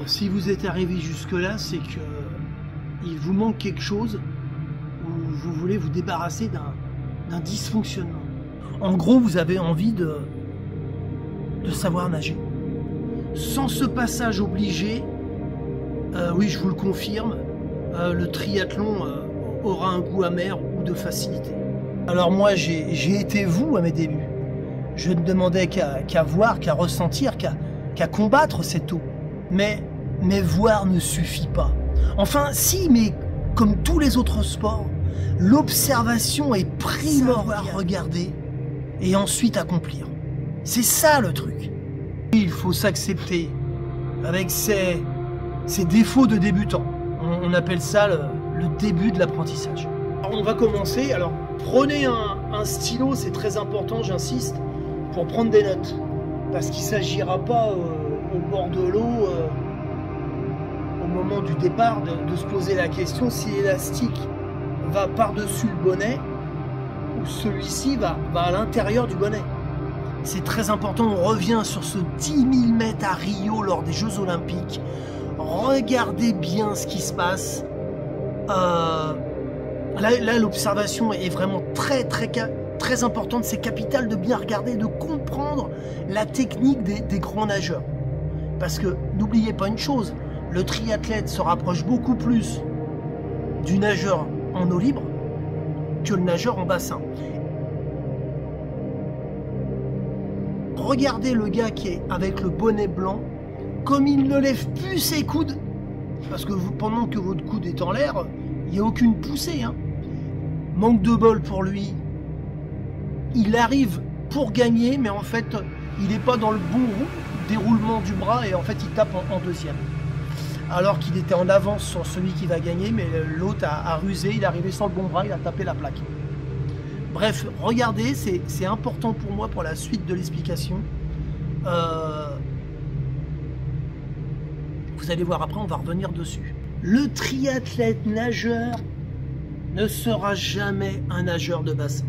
Si vous êtes arrivé jusque-là, c'est que il vous manque quelque chose ou vous voulez vous débarrasser d'un dysfonctionnement. En gros, vous avez envie de savoir nager. Sans ce passage obligé, oui, je vous le confirme, le triathlon aura un goût amer ou de facilité. Alors moi, j'ai été vous à mes débuts. Je ne demandais qu'à voir, qu'à ressentir, qu'à combattre cette eau. Mais voir ne suffit pas. Enfin, si, mais comme tous les autres sports, l'observation est primordiale. Regarder et ensuite accomplir. C'est ça le truc. Il faut s'accepter avec ses défauts de débutant. On appelle ça le début de l'apprentissage. On va commencer. Alors, prenez un stylo, c'est très important, j'insiste, pour prendre des notes. Parce qu'il ne s'agira pas au bord de l'eau, au moment du départ, de se poser la question si l'élastique va par-dessus le bonnet ou celui-ci va à l'intérieur du bonnet. C'est très important, on revient sur ce 10 000 mètres à Rio lors des Jeux Olympiques. Regardez bien ce qui se passe. Là l'observation est vraiment très importante. C'est capital de bien regarder, de comprendre la technique des grands nageurs. Parce que n'oubliez pas une chose, le triathlète se rapproche beaucoup plus du nageur en eau libre que le nageur en bassin. Regardez le gars qui est avec le bonnet blanc, comme il ne lève plus ses coudes, parce que pendant que votre coude est en l'air, il n'y a aucune poussée. Manque de bol pour lui. Il arrive pour gagner, mais en fait, il n'est pas dans le bon déroulement du bras et en fait, il tape en deuxième. Alors qu'il était en avance sur celui qui va gagner, mais l'autre a rusé, il est arrivé sans le bon bras, il a tapé la plaque. Bref, regardez, c'est important pour moi pour la suite de l'explication. Vous allez voir après, on va revenir dessus. Le triathlète nageur ne sera jamais un nageur de bassin.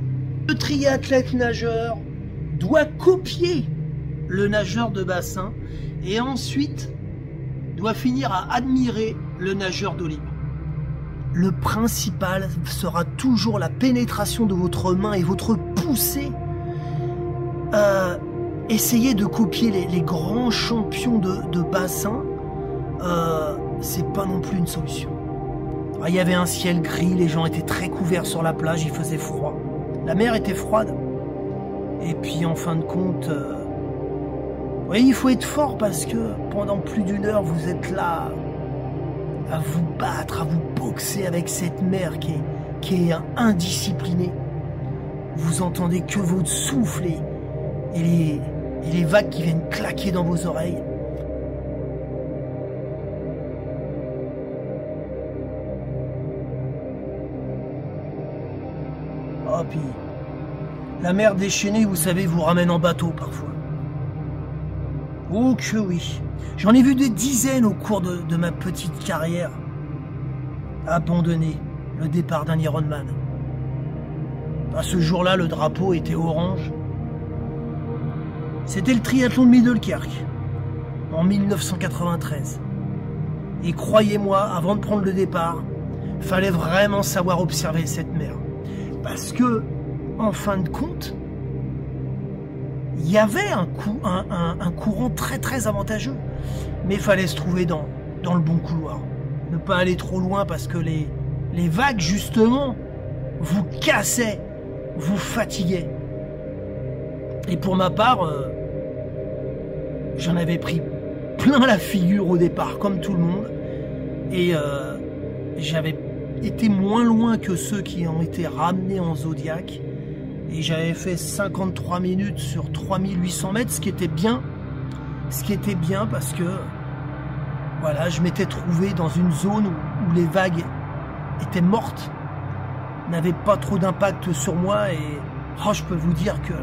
Le triathlète nageur doit copier le nageur de bassin et ensuite doit finir à admirer le nageur d'eau libre. Le principal sera toujours la pénétration de votre main et votre poussée. Essayez de copier les grands champions de bassin. C'est pas non plus une solution. Il y avait un ciel gris, les gens étaient très couverts sur la plage, il faisait froid. La mer était froide. Et puis en fin de compte, oui, il faut être fort parce que pendant plus d'une heure, vous êtes là à vous battre, à vous boxer avec cette mer qui est indisciplinée. Vous entendez que votre souffle et les vagues qui viennent claquer dans vos oreilles. Oh, puis la mer déchaînée, vous savez, vous ramène en bateau parfois. Oh que oui. J'en ai vu des dizaines au cours de ma petite carrière abandonner le départ d'un Ironman. À ce jour-là, le drapeau était orange. C'était le triathlon de Middelkerk en 1993. Et croyez-moi, avant de prendre le départ, fallait vraiment savoir observer cette mer. Parce que, en fin de compte, il y avait un courant très avantageux. Mais il fallait se trouver dans le bon couloir. Ne pas aller trop loin parce que les vagues, justement, vous cassaient, vous fatiguaient. Et pour ma part, j'en avais pris plein la figure au départ, comme tout le monde. Et j'avais été moins loin que ceux qui ont été ramenés en Zodiac. Et j'avais fait 53 minutes sur 3800 mètres, ce qui était bien. Ce qui était bien parce que voilà, je m'étais trouvé dans une zone où les vagues étaient mortes, n'avaient pas trop d'impact sur moi et oh, je peux vous dire que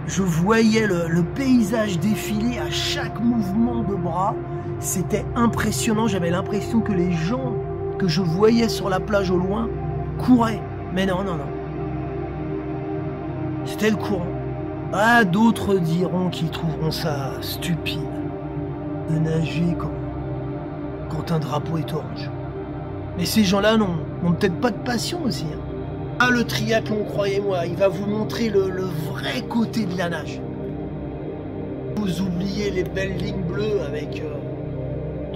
je voyais le paysage défiler à chaque mouvement de bras. C'était impressionnant, j'avais l'impression que les gens que je voyais sur la plage au loin couraient. Mais non. C'était le courant. Ah, d'autres diront qu'ils trouveront ça stupide de nager quand un drapeau est orange. Mais ces gens-là n'ont peut-être pas de passion aussi. Hein. Ah, le triathlon, croyez-moi, il va vous montrer le vrai côté de la nage. Vous oubliez les belles lignes bleues avec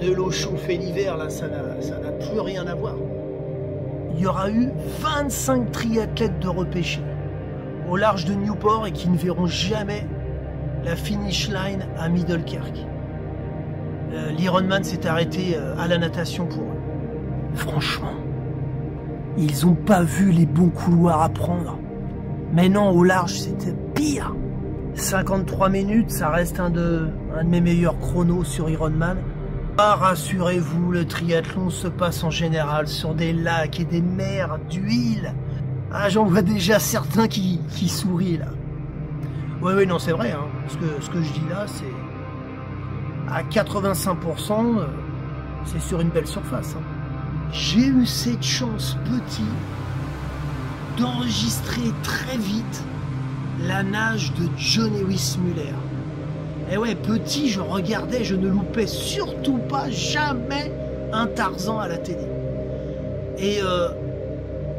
de l'eau chauffée l'hiver, là, ça n'a plus rien à voir. Il y aura eu 25 triathlètes de repêchés au large de Newport et qui ne verront jamais la finish line à Middelkerk. L'Ironman s'est arrêté à la natation pour eux. Franchement, ils n'ont pas vu les bons couloirs à prendre. Mais non, au large, c'était pire. 53 minutes, ça reste un de mes meilleurs chronos sur Ironman. Ah, rassurez-vous, le triathlon se passe en général sur des lacs et des mers d'huile. Ah, j'en vois déjà certains qui sourient là. Oui, non, c'est vrai. Hein. Ce que je dis là, c'est à 85%, c'est sur une belle surface. Hein. J'ai eu cette chance petit d'enregistrer très vite la nage de Johnny Weissmuller. Et ouais, petit, je regardais, je ne loupais surtout pas jamais un Tarzan à la télé. Et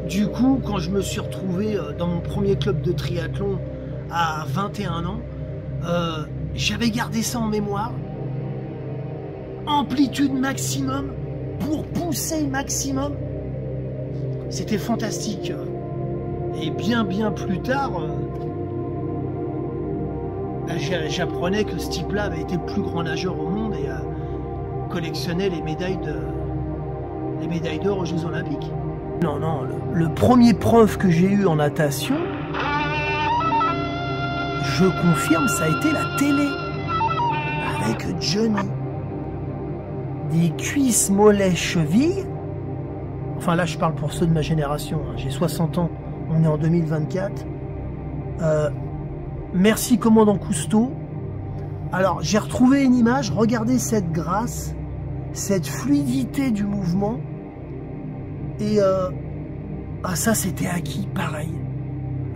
du coup, quand je me suis retrouvé dans mon premier club de triathlon à 21 ans, j'avais gardé ça en mémoire. Amplitude maximum pour pousser maximum. C'était fantastique. Et bien plus tard, j'apprenais que ce type-là avait été le plus grand nageur au monde et collectionnait les médailles d'or aux Jeux Olympiques. Non, le premier prof que j'ai eu en natation, je confirme, ça a été la télé avec Johnny. Des cuisses, mollets, chevilles. Enfin là, je parle pour ceux de ma génération. Hein. J'ai 60 ans, on est en 2024. Merci commandant Cousteau. Alors, j'ai retrouvé une image. Regardez cette grâce, cette fluidité du mouvement. Et ça, c'était acquis, pareil.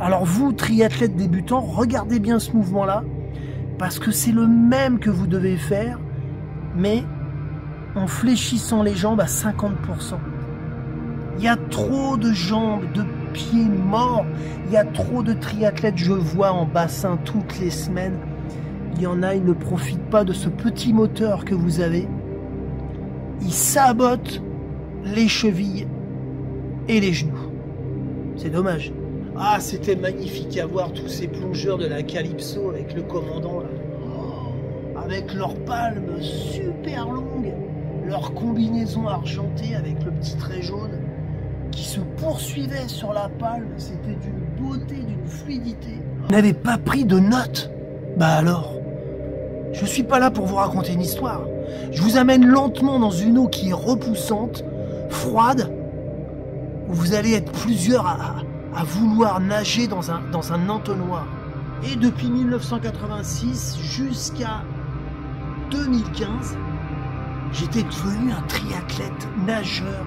Alors vous, triathlètes débutants, regardez bien ce mouvement-là, parce que c'est le même que vous devez faire, mais en fléchissant les jambes à 50%. Il y a trop de jambes, de pieds morts, il y a trop de triathlètes, je vois en bassin toutes les semaines. Il y en a, ils ne profitent pas de ce petit moteur que vous avez. Ils sabotent les chevilles et les genoux. C'est dommage. Ah, c'était magnifique à voir tous ces plongeurs de la Calypso avec le commandant là. Oh, avec leurs palmes super longues, leur combinaison argentée avec le petit trait jaune qui se poursuivait sur la palme. C'était d'une beauté, d'une fluidité. Vous n'avez pas pris de notes? Bah alors, je suis pas là pour vous raconter une histoire. Je vous amène lentement dans une eau qui est repoussante, froide, où vous allez être plusieurs à vouloir nager dans un entonnoir. Et depuis 1986 jusqu'à 2015, j'étais devenu un triathlète nageur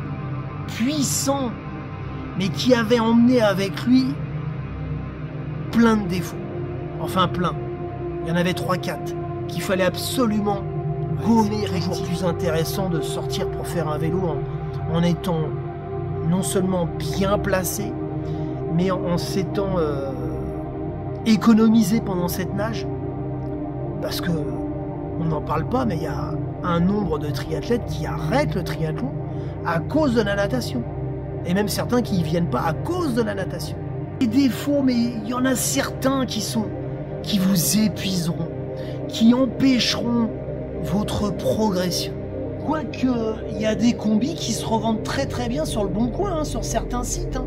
puissant, mais qui avait emmené avec lui plein de défauts. Enfin plein. Il y en avait 3-4 qu'il fallait absolument gommer. C'est toujours plus intéressant de sortir pour faire un vélo en étant non seulement bien placé, mais en s'étant économisé pendant cette nage. Parce que on n'en parle pas, mais il y a un nombre de triathlètes qui arrêtent le triathlon à cause de la natation. Et même certains qui n'y viennent pas à cause de la natation. Les défauts, mais il y en a certains qui vous épuiseront, qui empêcheront votre progression. Quoique, il y a des combis qui se revendent très bien sur le Bon Coin, hein, sur certains sites. Hein.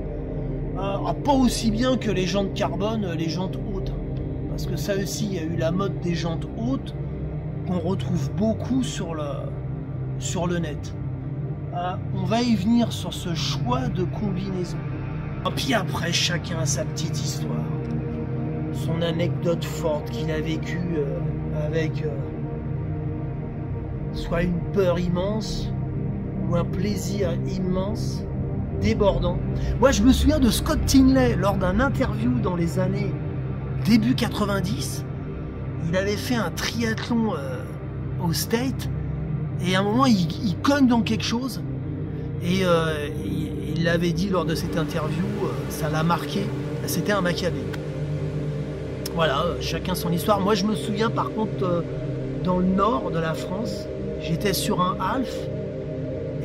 Pas aussi bien que les jantes carbone, les jantes hautes. Hein. Parce que ça aussi, il y a eu la mode des jantes hautes qu'on retrouve beaucoup sur le net. On va y venir sur ce choix de combinaison. Et puis après, chacun a sa petite histoire. Son anecdote forte qu'il a vécue avec soit une peur immense ou un plaisir immense, débordant. Moi, je me souviens de Scott Tinley lors d'un interview dans les années début 90. Il avait fait un triathlon au State Et à un moment, il cogne dans quelque chose. Et il l'avait dit lors de cette interview, ça l'a marqué. C'était un Maccabée. Voilà, chacun son histoire. Moi, je me souviens par contre, dans le nord de la France, j'étais sur un half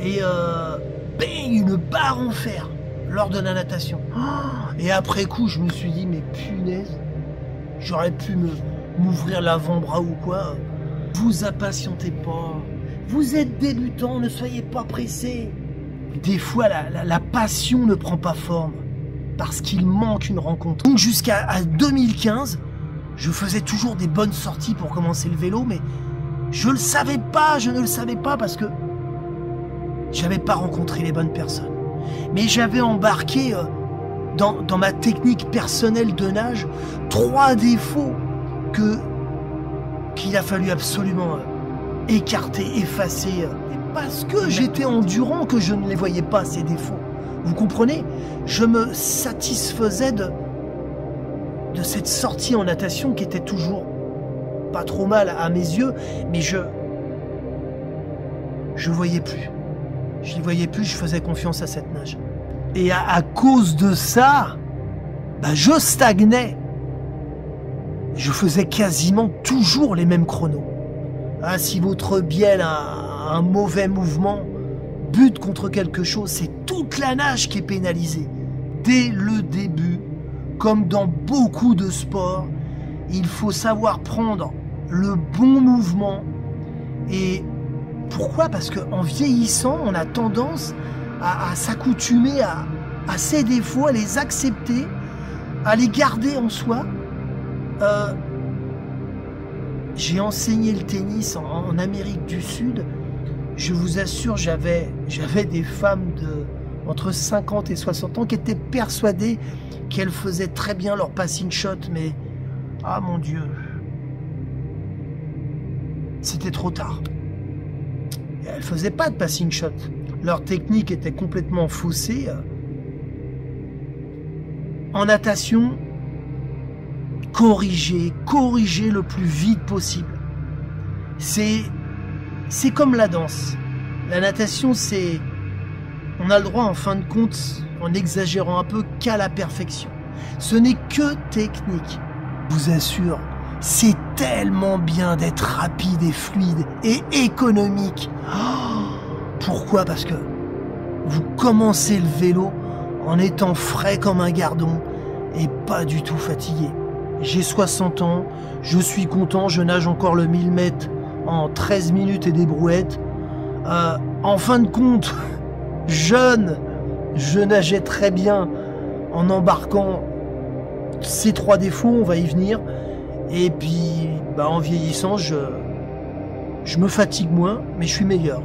et bang, une barre en fer lors de la natation. Et après coup, je me suis dit, mais punaise, j'aurais pu m'ouvrir l'avant-bras ou quoi. Vous impatientez pas. Vous êtes débutant, ne soyez pas pressés. Des fois, la passion ne prend pas forme parce qu'il manque une rencontre. Donc jusqu'à 2015, je faisais toujours des bonnes sorties pour commencer le vélo, mais je ne le savais pas parce que j'avais pas rencontré les bonnes personnes. Mais j'avais embarqué dans ma technique personnelle de nage 3 défauts qu'il a fallu absolument écarter, effacer. Parce que j'étais endurant que je ne les voyais pas, ces défauts. Vous comprenez? Je me satisfaisais de cette sortie en natation qui était toujours pas trop mal à mes yeux, mais je voyais plus. Je ne voyais plus, je faisais confiance à cette nage. Et à cause de ça, je stagnais. Je faisais quasiment toujours les mêmes chronos. Ah, si votre bielle a un mauvais mouvement, bute contre quelque chose, c'est toute la nage qui est pénalisée. Dès le début, comme dans beaucoup de sports, il faut savoir prendre le bon mouvement. Et pourquoi? Parce qu'en vieillissant, on a tendance à s'accoutumer à ces défauts, à les accepter, à les garder en soi. J'ai enseigné le tennis en Amérique du Sud. Je vous assure, j'avais des femmes entre 50 et 60 ans qui étaient persuadées qu'elles faisaient très bien leur passing shot, mais ah mon Dieu, c'était trop tard. Elles faisaient pas de passing shot. Leur technique était complètement faussée. En natation, corriger le plus vite possible. C'est comme la danse. La natation, on a le droit, en fin de compte, en exagérant un peu, qu'à la perfection. Ce n'est que technique. Je vous assure, c'est tellement bien d'être rapide et fluide et économique. Pourquoi? Parce que vous commencez le vélo en étant frais comme un gardon et pas du tout fatigué. J'ai 60 ans, je suis content, je nage encore le 1000 mètres en 13 minutes et des brouettes. En fin de compte, jeune, je nageais très bien en embarquant ces 3 défauts, on va y venir. Et puis, en vieillissant, je me fatigue moins, mais je suis meilleur.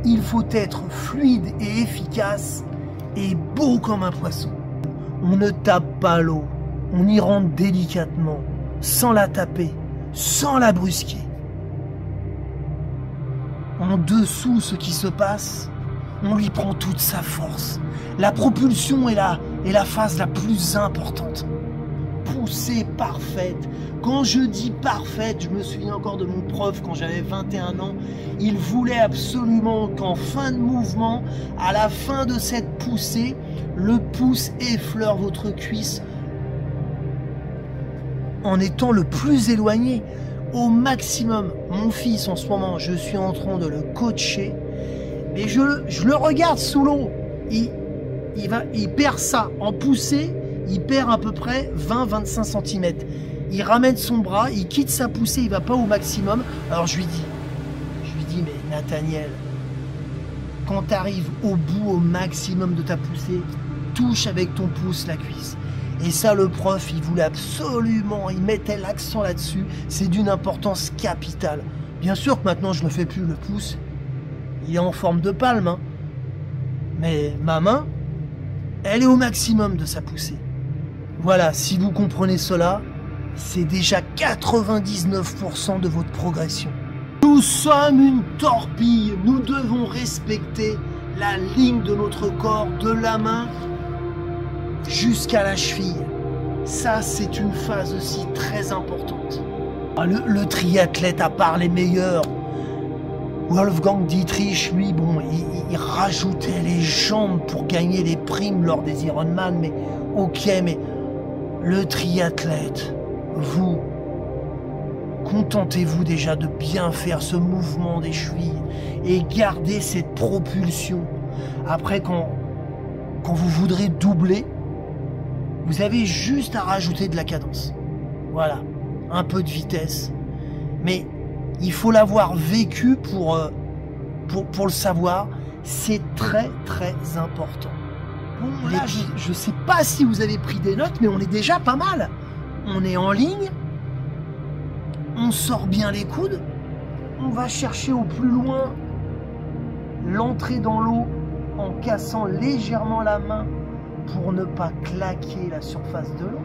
Il faut être fluide et efficace et beau comme un poisson. On ne tape pas l'eau, on y rentre délicatement, sans la taper, sans la brusquer. En dessous, ce qui se passe, on lui prend toute sa force. La propulsion est la phase la plus importante. Poussée parfaite. Quand je dis parfaite, je me souviens encore de mon prof quand j'avais 21 ans. Il voulait absolument qu'en fin de mouvement, à la fin de cette poussée, le pouce effleure votre cuisse en étant le plus éloigné au maximum. Mon fils, en ce moment, je suis en train de le coacher, mais je le regarde sous l'eau. Il perd ça en poussée, il perd à peu près 20-25 cm. Il ramène son bras, il quitte sa poussée, il va pas au maximum. Alors je lui dis, mais Nathaniel, quand tu arrives au bout, au maximum de ta poussée, touche avec ton pouce la cuisse. Et ça, le prof, il voulait absolument, il mettait l'accent là-dessus. C'est d'une importance capitale. Bien sûr que maintenant, je ne fais plus le pouce. Il est en forme de palme, hein. Mais ma main, elle est au maximum de sa poussée. Voilà, si vous comprenez cela, c'est déjà 99% de votre progression. Nous sommes une torpille. Nous devons respecter la ligne de notre corps, de la main jusqu'à la cheville. Ça, c'est une phase aussi très importante. Le triathlète, à part les meilleurs, Wolfgang Dietrich, lui, bon, il rajoutait les jambes pour gagner des primes lors des Ironman, mais ok, mais le triathlète, vous, contentez-vous déjà de bien faire ce mouvement des chevilles et gardez cette propulsion. Après, quand vous voudrez doubler, vous avez juste à rajouter de la cadence. Voilà, un peu de vitesse. Mais il faut l'avoir vécu pour le savoir. C'est très très important. Bon, là, je sais pas si vous avez pris des notes, mais on est déjà pas mal. On est en ligne. On sort bien les coudes. On va chercher au plus loin l'entrée dans l'eau en cassant légèrement la main pour ne pas claquer la surface de l'eau.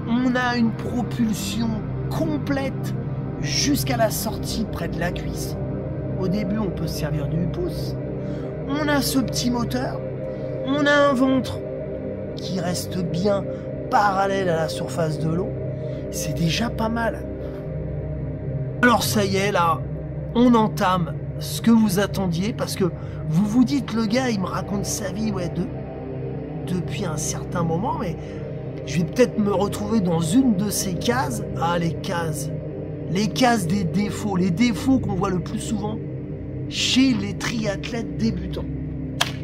On a une propulsion complète jusqu'à la sortie près de la cuisse. Au début, on peut se servir du pouce. On a ce petit moteur. On a un ventre qui reste bien parallèle à la surface de l'eau. C'est déjà pas mal. Alors ça y est, là, on entame ce que vous attendiez, parce que vous vous dites, le gars, il me raconte sa vie, ouais, depuis un certain moment, mais je vais peut-être me retrouver dans une de ces cases. Ah, les cases des défauts, les défauts qu'on voit le plus souvent chez les triathlètes débutants.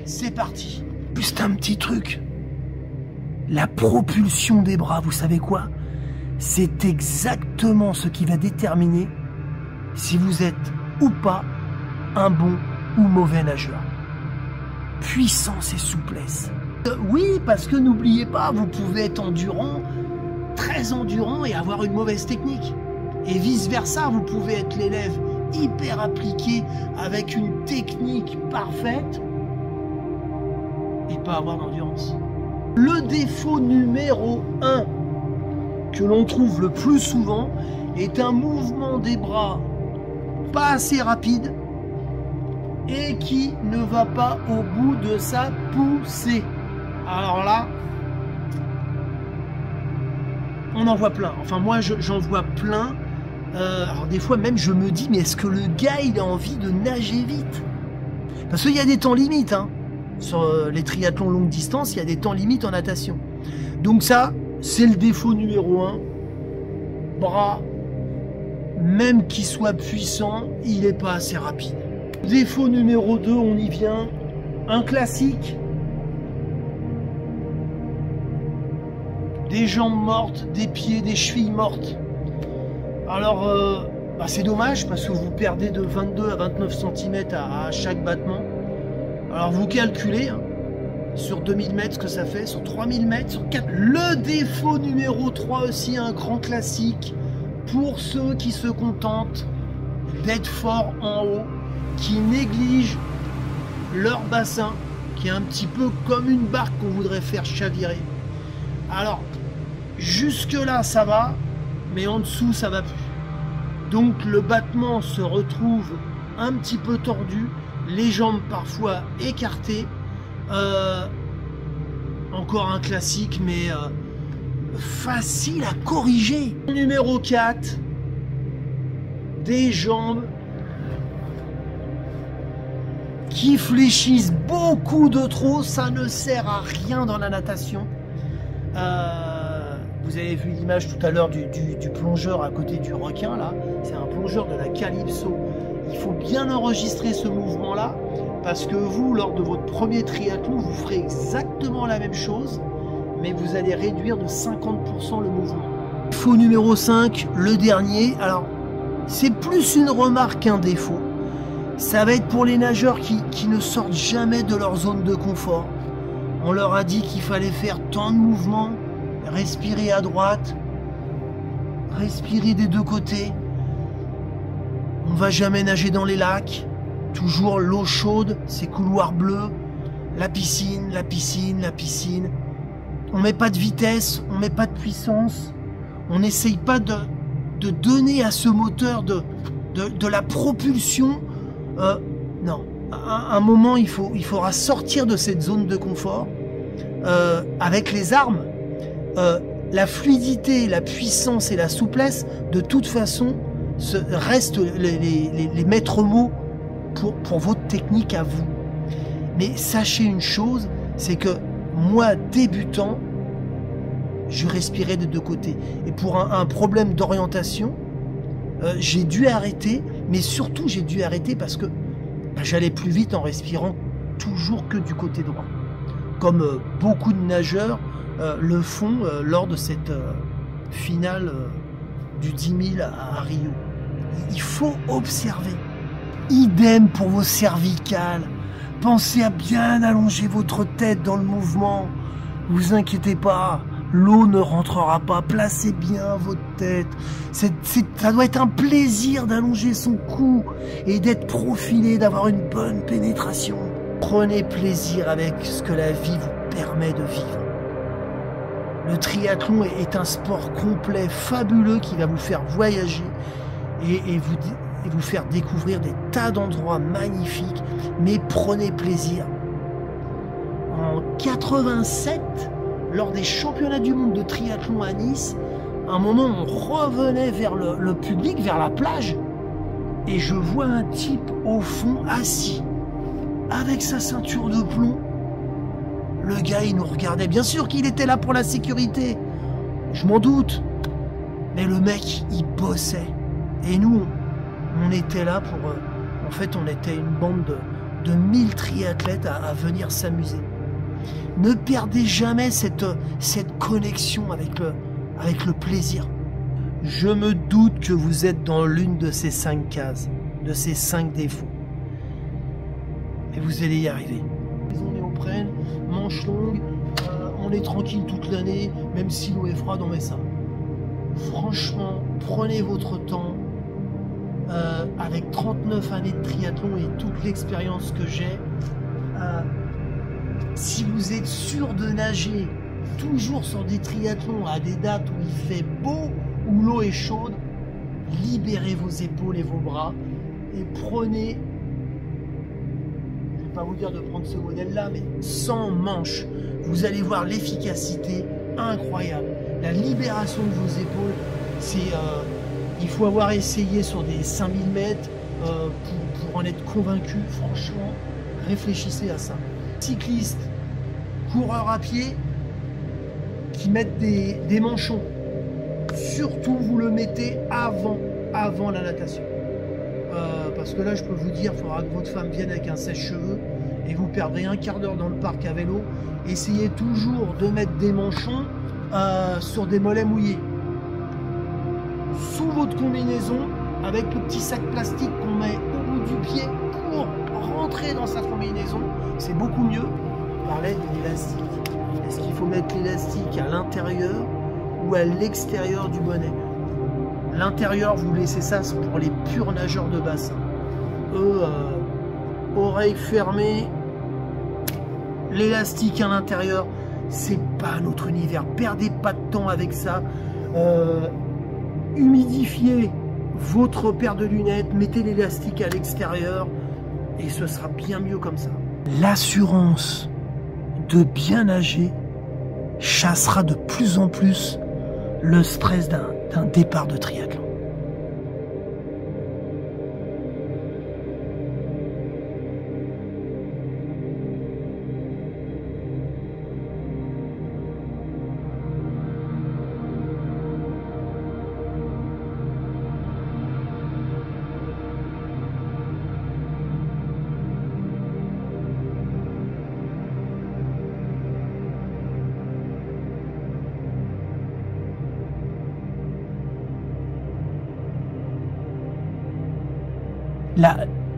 C'est parti. Juste un petit truc. La propulsion des bras, vous savez quoi? C'est exactement ce qui va déterminer si vous êtes ou pas un bon ou mauvais nageur. Puissance et souplesse. Oui, parce que n'oubliez pas, vous pouvez être endurant, très endurant et avoir une mauvaise technique. Et vice versa, vous pouvez être l'élève hyper appliqué avec une technique parfaite et pas avoir d'endurance. Le défaut numéro 1 que l'on trouve le plus souvent est un mouvement des bras pas assez rapide et qui ne va pas au bout de sa poussée. Alors là, on en voit plein. Enfin, moi, j'en vois plein. Alors des fois même, je me dis, mais est-ce que le gars, il a envie de nager vite? Parce qu'il y a des temps limites, hein. Sur les triathlons longue distance, il y a des temps limites en natation. Donc ça, c'est le défaut numéro 1. Bras, même qu'il soit puissant, il n'est pas assez rapide. Défaut numéro 2, on y vient. Un classique. Des jambes mortes, des pieds, des chevilles mortes. Alors, c'est dommage parce que vous perdez de 22 à 29 cm à chaque battement. Alors vous calculez, hein, sur 2000 mètres ce que ça fait, sur 3000 mètres, sur 4. Le défaut numéro 3 aussi, un grand classique pour ceux qui se contentent d'être forts en haut, qui négligent leur bassin, qui est un petit peu comme une barque qu'on voudrait faire chavirer. Alors, jusque là ça va, mais en dessous ça va plus. Donc le battement se retrouve un petit peu tordu, les jambes parfois écartées. Encore un classique, mais facile à corriger. Numéro 4, des jambes qui fléchissent beaucoup de trop, ça ne sert à rien dans la natation. Vous avez vu l'image tout à l'heure du plongeur à côté du requin, là. C'est un plongeur de la Calypso. Il faut bien enregistrer ce mouvement-là, parce que vous, lors de votre premier triathlon, vous ferez exactement la même chose, mais vous allez réduire de 50% le mouvement. Défaut numéro 5, le dernier. Alors, c'est plus une remarque qu'un défaut. Ça va être pour les nageurs qui ne sortent jamais de leur zone de confort. On leur a dit qu'il fallait faire tant de mouvements, respirer à droite, respirer des deux côtés. On va jamais nager dans les lacs. Toujours l'eau chaude, ces couloirs bleus, la piscine, la piscine, la piscine. On met pas de vitesse, on met pas de puissance. On n'essaye pas de donner à ce moteur de la propulsion. Non, à un moment, il faudra sortir de cette zone de confort avec les armes. La fluidité, la puissance et la souplesse, de toute façon, restent les maîtres mots pour votre technique à vous. Mais sachez une chose, c'est que moi, débutant, je respirais des deux côtés. Et pour un problème d'orientation, j'ai dû arrêter, mais surtout j'ai dû arrêter parce que j'allais plus vite en respirant toujours que du côté droit. Comme beaucoup de nageurs le font lors de cette finale du 10 000 à Rio. Il faut observer. Idem pour vos cervicales. Pensez à bien allonger votre tête dans le mouvement. Vous inquiétez pas, l'eau ne rentrera pas. Placez bien votre tête. Ça doit être un plaisir d'allonger son cou et d'être profilé, d'avoir une bonne pénétration. Prenez plaisir avec ce que la vie vous permet de vivre. Le triathlon est un sport complet, fabuleux, qui va vous faire voyager et vous faire découvrir des tas d'endroits magnifiques, mais prenez plaisir. En 87, lors des championnats du monde de triathlon à Nice, à un moment on revenait vers le public, vers la plage, et je vois un type au fond assis, avec sa ceinture de plomb. Le gars il nous regardait, bien sûr qu'il était là pour la sécurité, je m'en doute, mais le mec il bossait, et nous on était là pour... en fait, on était une bande de 1000 triathlètes à venir s'amuser. Ne perdez jamais cette connexion avec le plaisir. Je me doute que vous êtes dans l'une de ces 5 cases, de ces 5 défauts. Mais vous allez y arriver. On est au prenne, manche longue, on est tranquille toute l'année, même si l'eau est froide, on met ça. Franchement, prenez votre temps. Avec 39 années de triathlon et toute l'expérience que j'ai, si vous êtes sûr de nager toujours sur des triathlons à des dates où il fait beau, où l'eau est chaude, libérez vos épaules et vos bras et prenez, je ne vais pas vous dire de prendre ce modèle-là, mais sans manche. Vous allez voir l'efficacité incroyable. La libération de vos épaules, c'est... il faut avoir essayé sur des 5000 mètres pour en être convaincu. Franchement, réfléchissez à ça. Cyclistes, coureurs à pied qui mettent des manchons. Surtout, vous le mettez avant la natation. Parce que là, je peux vous dire, il faudra que votre femme vienne avec un sèche-cheveux et vous perdrez un quart d'heure dans le parc à vélo. Essayez toujours de mettre des manchons sur des mollets mouillés. Sous votre combinaison, avec le petit sac plastique qu'on met au bout du pied pour rentrer dans sa combinaison, c'est beaucoup mieux. On parlait de l'élastique. Est-ce qu'il faut mettre l'élastique à l'intérieur ou à l'extérieur du bonnet? L'intérieur, vous laissez ça, c'est pour les purs nageurs de bassin. Eux, oreilles fermées, l'élastique à l'intérieur, c'est pas notre univers. Perdez pas de temps avec ça. Humidifiez votre paire de lunettes, mettez l'élastique à l'extérieur et ce sera bien mieux comme ça. L'assurance de bien nager chassera de plus en plus le stress d'un départ de triathlon.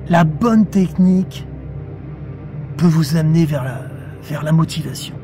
La bonne technique peut vous amener vers la motivation.